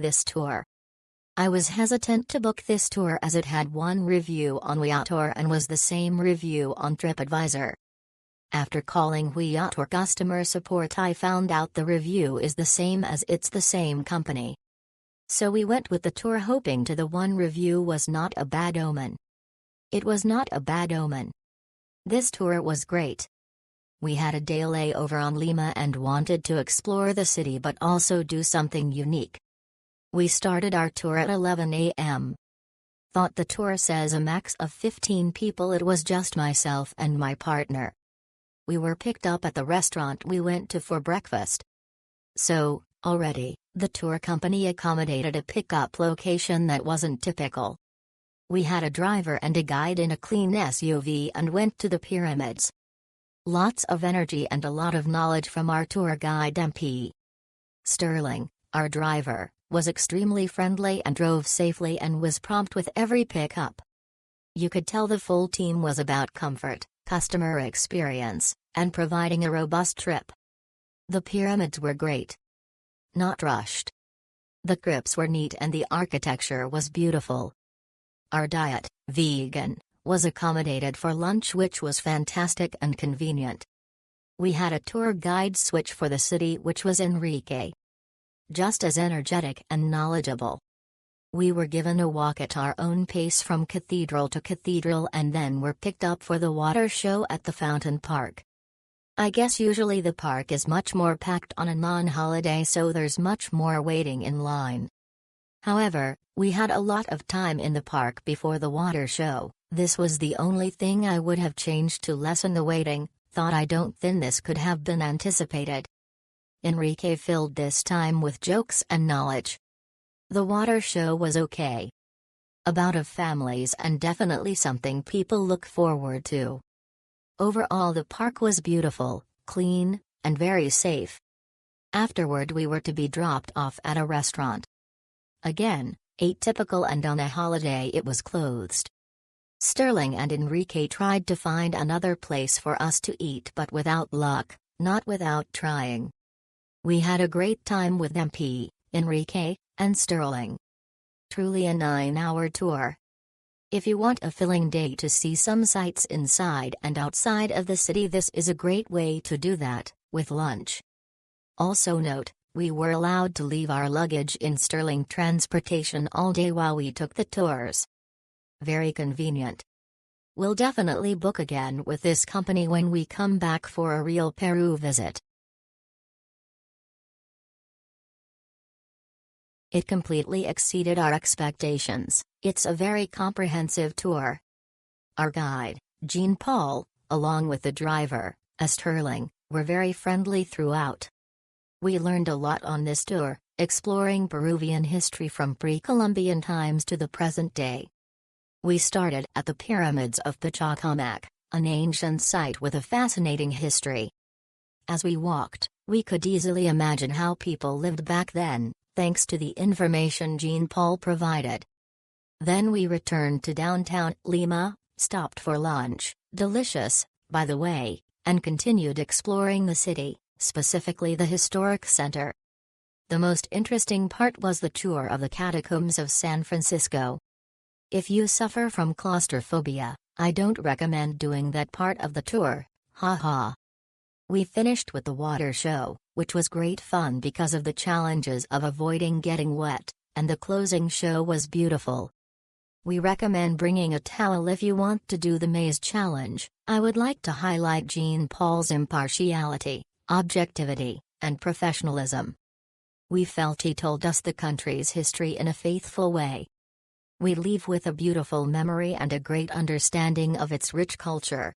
this tour. I was hesitant to book this tour as it had one review on WeAtour and was the same review on TripAdvisor. After calling WeAtour customer support, I found out the review is the same as it's the same company. So we went with the tour hoping to the one review was not a bad omen. It was not a bad omen. This tour was great. We had a day layover on Lima and wanted to explore the city but also do something unique. We started our tour at 11 a.m. Thought the tour says a max of 15 people. It was just myself and my partner. We were picked up at the restaurant we went to for breakfast. So, already, the tour company accommodated a pickup location that wasn't typical. We had a driver and a guide in a clean SUV and went to the pyramids. Lots of energy and a lot of knowledge from our tour guide MP. Sterling, our driver, was extremely friendly and drove safely and was prompt with every pickup. You could tell the full team was about comfort, customer experience, and providing a robust trip. The pyramids were great. Not rushed. The crypts were neat and the architecture was beautiful. Our diet, vegan, was accommodated for lunch, which was fantastic and convenient. We had a tour guide switch for the city, which was Enrique. Just as energetic and knowledgeable. We were given a walk at our own pace from cathedral to cathedral and then were picked up for the water show at the fountain park. I guess usually the park is much more packed on a non-holiday, so there's much more waiting in line. However, we had a lot of time in the park before the water show. This was the only thing I would have changed to lessen the waiting. I don't think this could have been anticipated. Enrique filled this time with jokes and knowledge. The water show was okay. About of families and definitely something people look forward to. Overall, the park was beautiful, clean, and very safe. Afterward, we were to be dropped off at a restaurant. Again, atypical, and on a holiday it was closed. Sterling and Enrique tried to find another place for us to eat, but without luck, not without trying. We had a great time with MP, Enrique, and Sterling. Truly a 9-hour tour. If you want a filling day to see some sights inside and outside of the city, this is a great way to do that, with lunch. Also note, we were allowed to leave our luggage in Sterling transportation all day while we took the tours. Very convenient. We'll definitely book again with this company when we come back for a real Peru visit. It completely exceeded our expectations. It's a very comprehensive tour. Our guide, Jean Paul, along with the driver, Sterling, were very friendly throughout. We learned a lot on this tour, exploring Peruvian history from pre-Columbian times to the present day. We started at the Pyramids of Pachacamac, an ancient site with a fascinating history. As we walked, we could easily imagine how people lived back then, thanks to the information Jean Paul provided. Then we returned to downtown Lima, stopped for lunch, delicious, by the way, and continued exploring the city, specifically the historic center. The most interesting part was the tour of the catacombs of San Francisco. If you suffer from claustrophobia, I don't recommend doing that part of the tour, haha. We finished with the water show, which was great fun because of the challenges of avoiding getting wet, and the closing show was beautiful. We recommend bringing a towel if you want to do the maze challenge. I would like to highlight Jean Paul's impartiality, objectivity, and professionalism. We felt he told us the country's history in a faithful way. We leave with a beautiful memory and a great understanding of its rich culture.